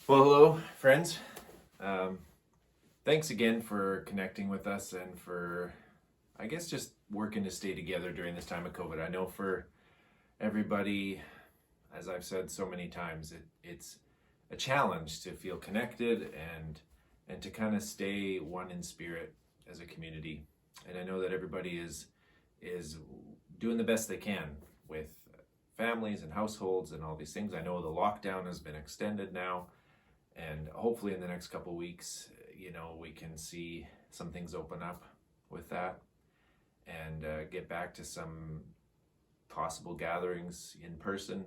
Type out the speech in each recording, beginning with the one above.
Well, hello, friends. Um, Thanks again for connecting with us and for, I guess, just working to stay together during this time of COVID. I know for everybody, as I've said so many times, it's a challenge to feel connected and to kind of stay one in spirit as a community. And I know that everybody is doing the best they can with families and households and all these things. I know the lockdown has been extended now, and hopefully in the next couple weeks, we can see some things open up with that and get back to some possible gatherings in person.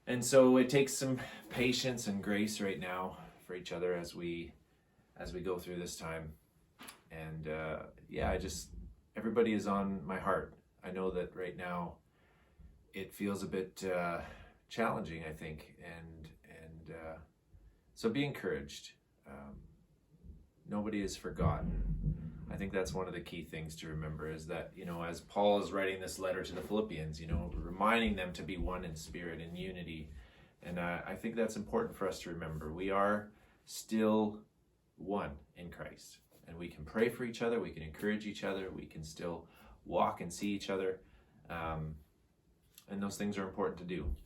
And so it takes some patience and grace right now for each other as we go through this time. And everybody is on my heart. I know that right now it feels a bit challenging, I think, and so be encouraged. Nobody is forgotten. I think that's one of the key things to remember is that, as Paul is writing this letter to the Philippians, reminding them to be one in spirit and unity. And I think that's important for us to remember. We are still one in Christ. And we can pray for each other. We can encourage each other. We can still walk and see each other. And those things are important to do.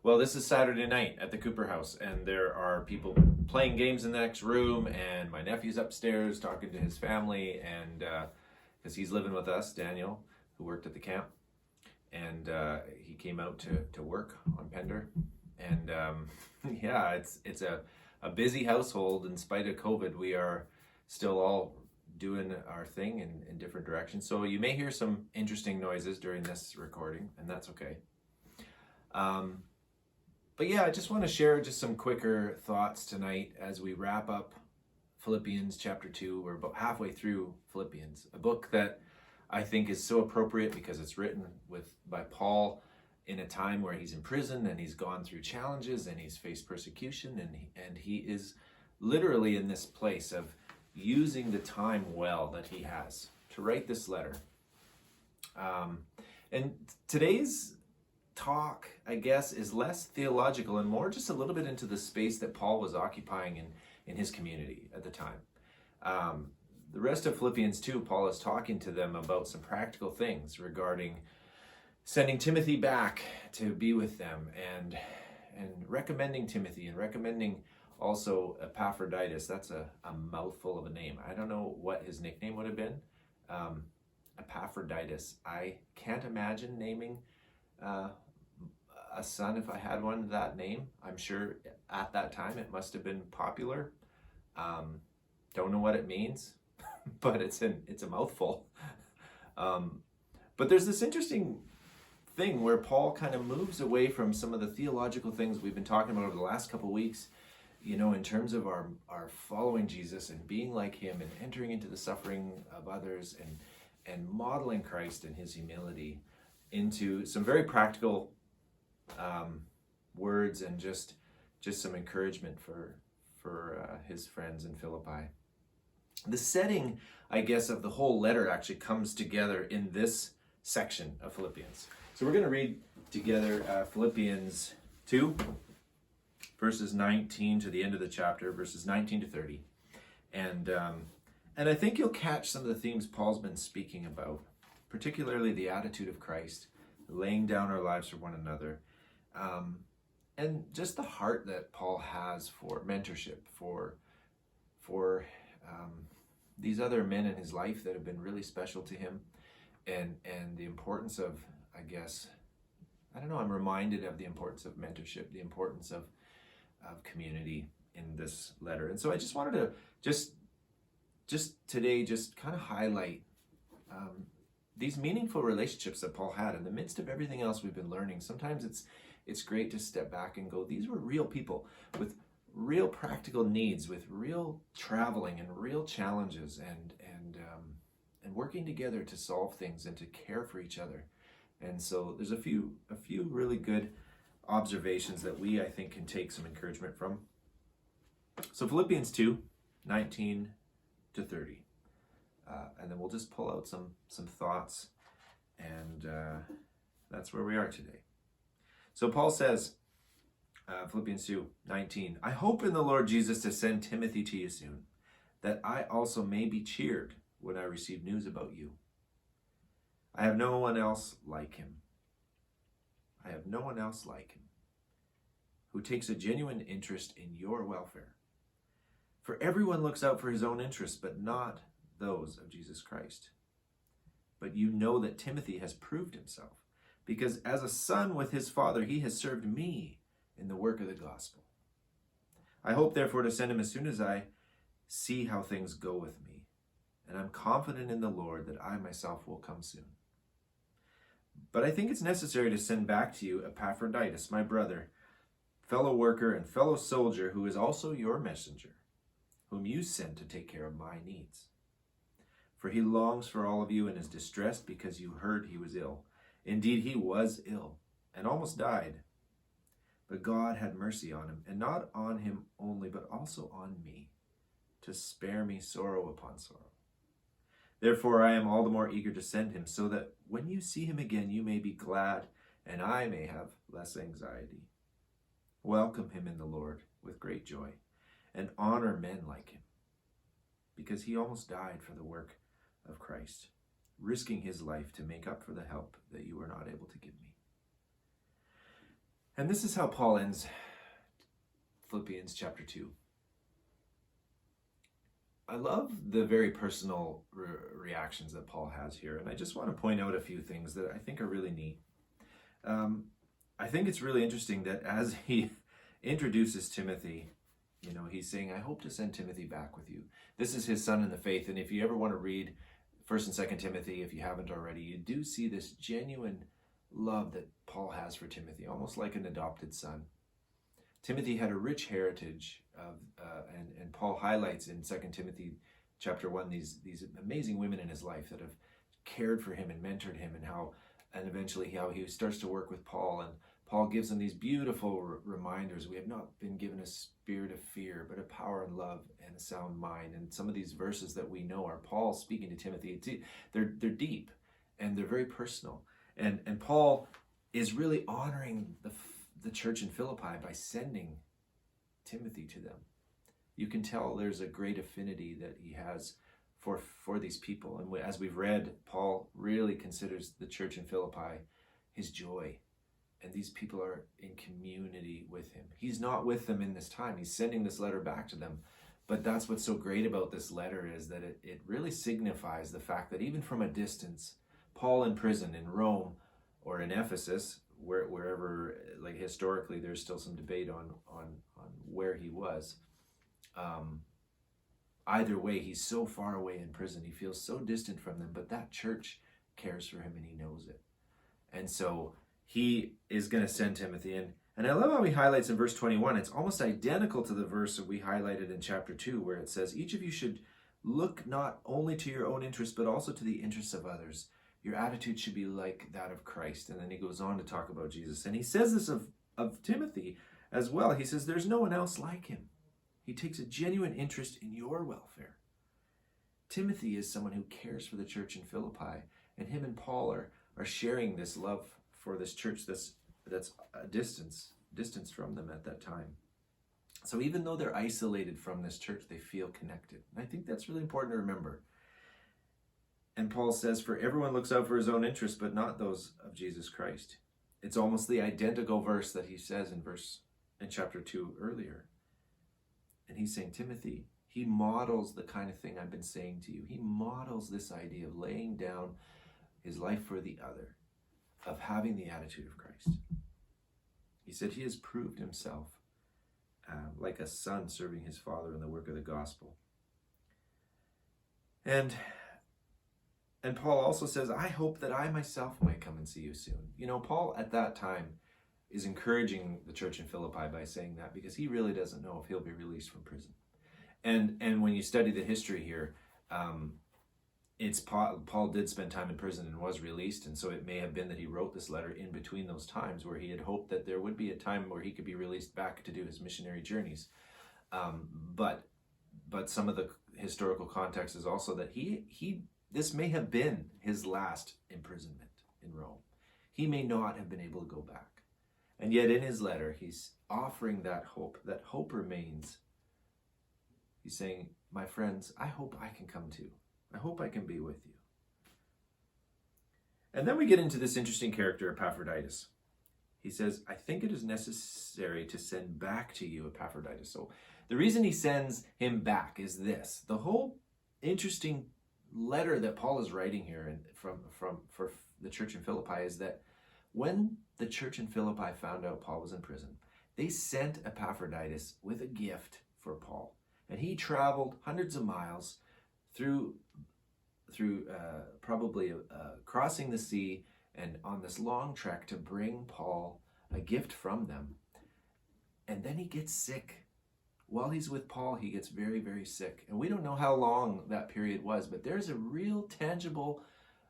Well, this is Saturday night at the Cooper house, and there are people playing games in the next room, and my nephew's upstairs talking to his family, and because he's living with us, Daniel, who worked at the camp, and he came out to work on Pender, and it's a busy household. In spite of COVID, we are still all doing our thing in different directions, so you may hear some interesting noises during this recording, and that's okay. But yeah, I just want to share just some quicker thoughts tonight as we wrap up Philippians chapter 2. We're about halfway through Philippians, a book that I think is so appropriate because it's written by Paul in a time where he's in prison and he's gone through challenges and he's faced persecution, and he is literally in this place of using the time well that he has to write this letter. And today's talk, I guess, is less theological and more just a little bit into the space that Paul was occupying in his community at the time. The rest of Philippians 2, Paul is talking to them about some practical things regarding sending Timothy back to be with them and recommending Timothy and recommending also Epaphroditus. That's a mouthful of a name. I don't know what his nickname would have been. Epaphroditus. I can't imagine naming a son, if I had one, that name. I'm sure at that time it must have been popular. Don't know what it means, but it's a mouthful. But there's this interesting thing where Paul kind of moves away from some of the theological things we've been talking about over the last couple of weeks, in terms of our following Jesus and being like him and entering into the suffering of others and modeling Christ and his humility, into some very practical words and just some encouragement for his friends in Philippi. The setting, I guess, of the whole letter actually comes together in this section of Philippians. So we're going to read together Philippians 2, verses 19 to the end of the chapter, verses 19 to 30. And I think you'll catch some of the themes Paul's been speaking about, particularly the attitude of Christ, laying down our lives for one another, and just the heart that Paul has for mentorship, for these other men in his life that have been really special to him, and the importance of, I guess, I'm reminded of the importance of mentorship, the importance of community in this letter. And so I just wanted to just today just kind of highlight these meaningful relationships that Paul had in the midst of everything else we've been learning. Sometimes it's great to step back and go, these were real people with real practical needs, with real traveling and real challenges, and working together to solve things and to care for each other. And so there's a few really good observations that I think can take some encouragement from. So Philippians 2, 19 to 30. And then we'll just pull out some thoughts, and that's where we are today. So Paul says, Philippians 2:19. I hope in the Lord Jesus to send Timothy to you soon, that I also may be cheered when I receive news about you. I have no one else like him. I have no one else like him, who takes a genuine interest in your welfare. For everyone looks out for his own interests, but not those of Jesus Christ. But you know that Timothy has proved himself, because as a son with his father, he has served me in the work of the gospel. I hope, therefore, to send him as soon as I see how things go with me, and I'm confident in the Lord that I myself will come soon. But I think it's necessary to send back to you Epaphroditus, my brother, fellow worker and fellow soldier, who is also your messenger, whom you sent to take care of my needs. For he longs for all of you and is distressed because you heard he was ill. Indeed, he was ill and almost died. But God had mercy on him, and not on him only, but also on me, to spare me sorrow upon sorrow. Therefore, I am all the more eager to send him, so that when you see him again, you may be glad, and I may have less anxiety. Welcome him in the Lord with great joy, and honor men like him, because he almost died for the work of Christ, risking his life to make up for the help that you were not able to give me. And this is how Paul ends Philippians chapter 2. I love the very personal reactions that Paul has here, and I just want to point out a few things that I think are really neat. I think it's really interesting that as he introduces Timothy, he's saying, I hope to send Timothy back with you. This is his son in the faith, and if you ever want to read 1st and 2nd Timothy, if you haven't already, you do see this genuine love that Paul has for Timothy, almost like an adopted son. Timothy had a rich heritage and Paul highlights in 2 Timothy chapter 1 these amazing women in his life that have cared for him and mentored him, and eventually how he starts to work with Paul, and Paul gives him these beautiful reminders. We have not been given a spirit of fear, but a power and love and a sound mind. And some of these verses that we know are Paul speaking to Timothy. They're deep and they're very personal. And Paul is really honoring the church in Philippi by sending Timothy to them. You can tell there's a great affinity that he has for these people. And as we've read, Paul really considers the church in Philippi his joy. And these people are in community with him. He's not with them in this time. He's sending this letter back to them. But that's what's so great about this letter, is that it really signifies the fact that even from a distance, Paul in prison in Rome or in Ephesus, wherever, like historically, there's still some debate on where he was. Either way, he's so far away in prison. He feels so distant from them, but that church cares for him and he knows it. And so he is going to send Timothy in. And I love how he highlights in verse 21. It's almost identical to the verse that we highlighted in chapter 2, where it says, each of you should look not only to your own interests, but also to the interests of others. Your attitude should be like that of Christ. And then he goes on to talk about Jesus. And he says this of Timothy as well. He says, there's no one else like him. He takes a genuine interest in your welfare. Timothy is someone who cares for the church in Philippi. And him and Paul are sharing this love for this church that's a distance from them at that time. So even though they're isolated from this church, they feel connected. And I think that's really important to remember. And Paul says, for everyone looks out for his own interests, but not those of Jesus Christ. It's almost the identical verse that he says in chapter 2 earlier. And he's saying, Timothy, he models the kind of thing I've been saying to you. He models this idea of laying down his life for the other, of having the attitude of Christ. He said he has proved himself like a son serving his father in the work of the gospel. And Paul also says, I hope that I myself might come and see you soon. Paul at that time is encouraging the church in Philippi by saying that, because he really doesn't know if he'll be released from prison. And when you study the history here, Paul did spend time in prison and was released, and so it may have been that he wrote this letter in between those times where he had hoped that there would be a time where he could be released back to do his missionary journeys. But some of the historical context is also that this may have been his last imprisonment in Rome. He may not have been able to go back. And yet in his letter, he's offering that hope remains. He's saying, my friends, I hope I can come too. I hope I can be with you. And then we get into this interesting character, Epaphroditus. He says, I think it is necessary to send back to you Epaphroditus. So the reason he sends him back is this. The whole interesting letter that Paul is writing here for the church in Philippi is that when the church in Philippi found out Paul was in prison, they sent Epaphroditus with a gift for Paul. And he traveled hundreds of miles through probably crossing the sea and on this long trek to bring Paul a gift from them. And then he gets sick. While he's with Paul, he gets very, very sick. And we don't know how long that period was, but there's a real tangible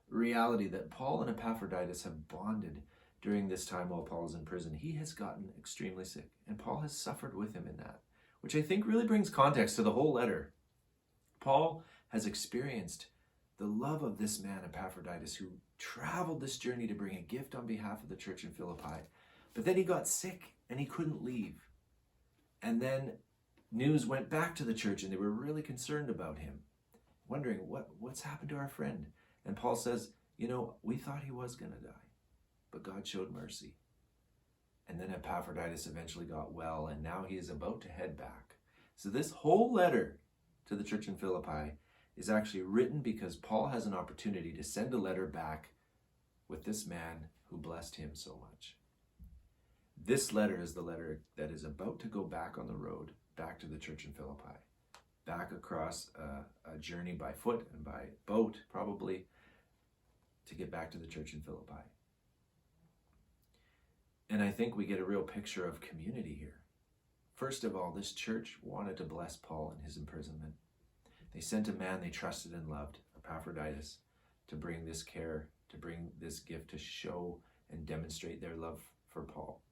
reality that Paul and Epaphroditus have bonded during this time while Paul is in prison. He has gotten extremely sick, and Paul has suffered with him in that, which I think really brings context to the whole letter. Paul has experienced the love of this man, Epaphroditus, who traveled this journey to bring a gift on behalf of the church in Philippi. But then he got sick and he couldn't leave. And then news went back to the church and they were really concerned about him, wondering what's happened to our friend. And Paul says, we thought he was going to die, but God showed mercy. And then Epaphroditus eventually got well, and now he is about to head back. So this whole letter to the church in Philippi is actually written because Paul has an opportunity to send a letter back with this man who blessed him so much. This letter is the letter that is about to go back on the road, back to the church in Philippi, back across a journey by foot and by boat, probably, to get back to the church in Philippi. And I think we get a real picture of community here. First of all, this church wanted to bless Paul in his imprisonment. They sent a man they trusted and loved, Epaphroditus, to bring this care, to bring this gift, to show and demonstrate their love for Paul.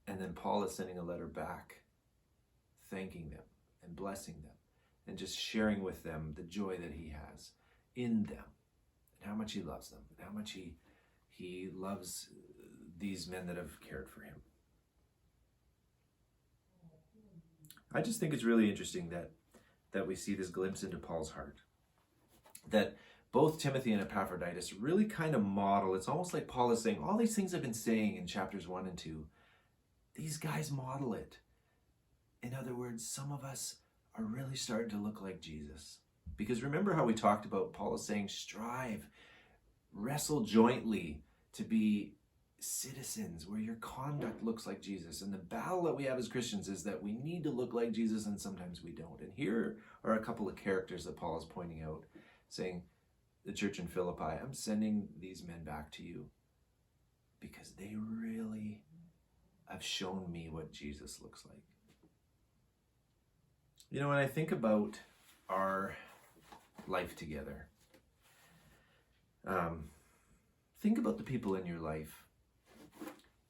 And then Paul is sending a letter back, thanking them and blessing them and just sharing with them the joy that he has in them and how much he loves them and how much he loves these men that have cared for him. I just think it's really interesting that we see this glimpse into Paul's heart. That both Timothy and Epaphroditus really kind of model. It's almost like Paul is saying, all these things I've been saying in chapters 1 and 2, these guys model it. In other words, some of us are really starting to look like Jesus. Because remember how we talked about Paul is saying, strive, wrestle jointly to be citizens where your conduct looks like Jesus. And the battle that we have as Christians is that we need to look like Jesus and sometimes we don't. And here are a couple of characters that Paul is pointing out, saying, the church in Philippi, I'm sending these men back to you because they really have shown me what Jesus looks like. When I think about our life together, think about the people in your life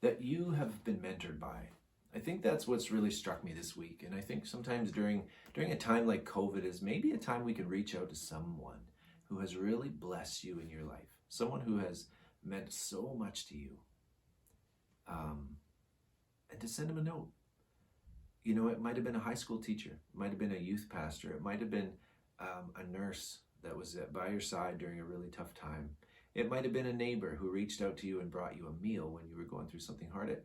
that you have been mentored by. I think that's what's really struck me this week. And I think sometimes during a time like COVID is maybe a time we can reach out to someone who has really blessed you in your life. Someone who has meant so much to you. And to send them a note. It might have been a high school teacher. It might have been a youth pastor. It might have been a nurse that was by your side during a really tough time. It might have been a neighbor who reached out to you and brought you a meal when you were going through something hard.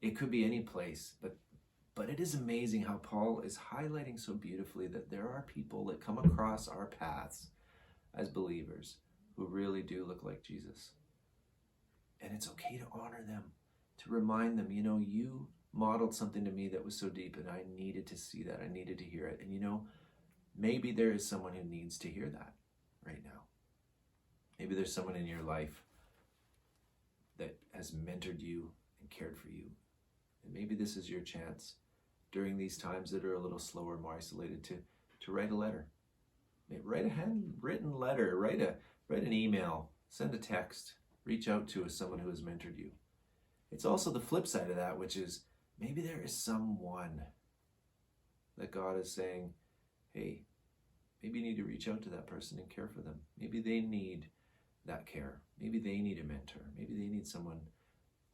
It could be any place, but it is amazing how Paul is highlighting so beautifully that there are people that come across our paths as believers who really do look like Jesus. And it's okay to honor them, to remind them, you modeled something to me that was so deep and I needed to see that. I needed to hear it. And maybe there is someone who needs to hear that right now. Maybe there's someone in your life that has mentored you and cared for you. And maybe this is your chance during these times that are a little slower, more isolated, to write a letter. Write a handwritten letter, write an email, send a text, reach out to someone who has mentored you. It's also the flip side of that, which is maybe there is someone that God is saying, hey, maybe you need to reach out to that person and care for them. Maybe they need that care. Maybe they need a mentor. Maybe they need someone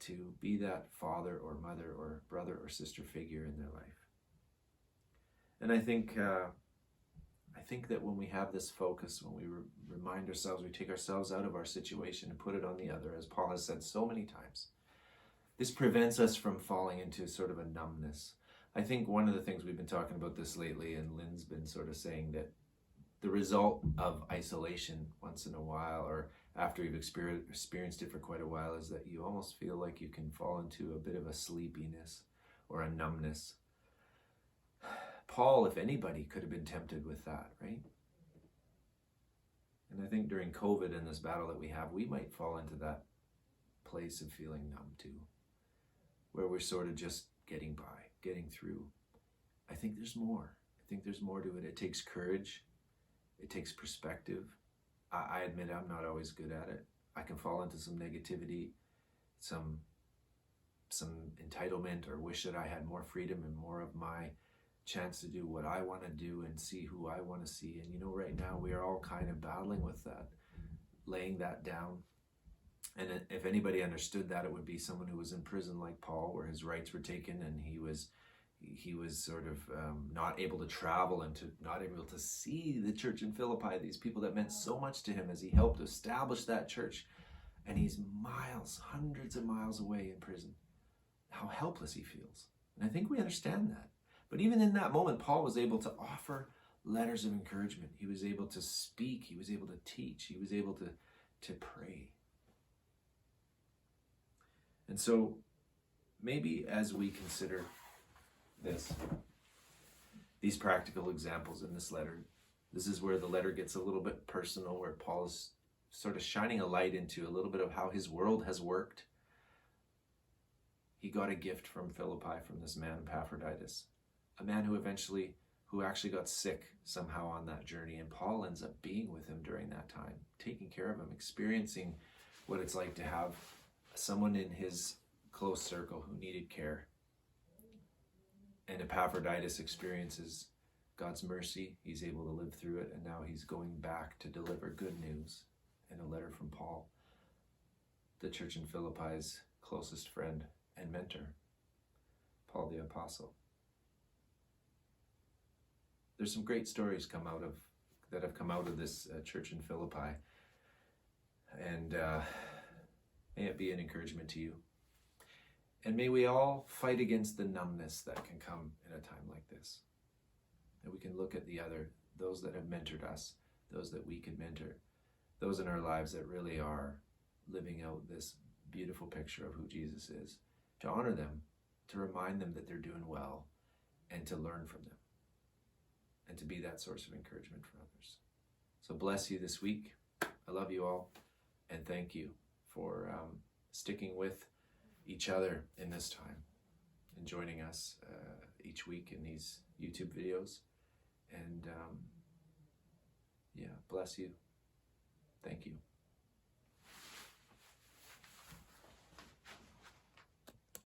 to be that father or mother or brother or sister figure in their life. And I think that when we have this focus, when we remind ourselves, we take ourselves out of our situation and put it on the other, as Paul has said so many times, this prevents us from falling into sort of a numbness. I think one of the things we've been talking about this lately, and Lynn's been sort of saying that the result of isolation once in a while, or after you've experienced it for quite a while, is that you almost feel like you can fall into a bit of a sleepiness or a numbness. Paul, if anybody, could have been tempted with that, right? And I think during COVID and this battle that we have, we might fall into that place of feeling numb too, where we're sort of just getting by, getting through. I think there's more. I think there's more to it. It takes courage. It takes perspective. I admit I'm not always good at it. I can fall into some negativity, some entitlement, or wish that I had more freedom and more of my chance to do what I want to do and see who I want to see. And right now we are all kind of battling with that, laying that down. And if anybody understood that, it would be someone who was in prison like Paul, where his rights were taken and he was sort of not able to travel and not able to see the church in Philippi, these people that meant so much to him as he helped establish that church. And he's miles, hundreds of miles away in prison. How helpless he feels. And I think we understand that. But even in that moment, Paul was able to offer letters of encouragement. He was able to speak. He was able to teach. He was able to pray. And so maybe as we consider these practical examples in this letter, this is where the letter gets a little bit personal, where Paul is sort of shining a light into a little bit of how his world has worked. He got a gift from Philippi, from this man Epaphroditus, a man who actually got sick somehow on that journey, and Paul ends up being with him during that time, taking care of him, experiencing what it's like to have someone in his close circle who needed care. And Epaphroditus experiences God's mercy. He's able to live through it, and now he's going back to deliver good news in a letter from Paul, the church in Philippi's closest friend and mentor, Paul the Apostle. There's some great stories that have come out of this church in Philippi, and may it be an encouragement to you. And may we all fight against the numbness that can come in a time like this. That we can look at those that have mentored us, those that we can mentor, those in our lives that really are living out this beautiful picture of who Jesus is, to honor them, to remind them that they're doing well, and to learn from them, and to be that source of encouragement for others. So bless you this week. I love you all, and thank you for sticking with each other in this time and joining us each week in these YouTube videos. And bless you. Thank you.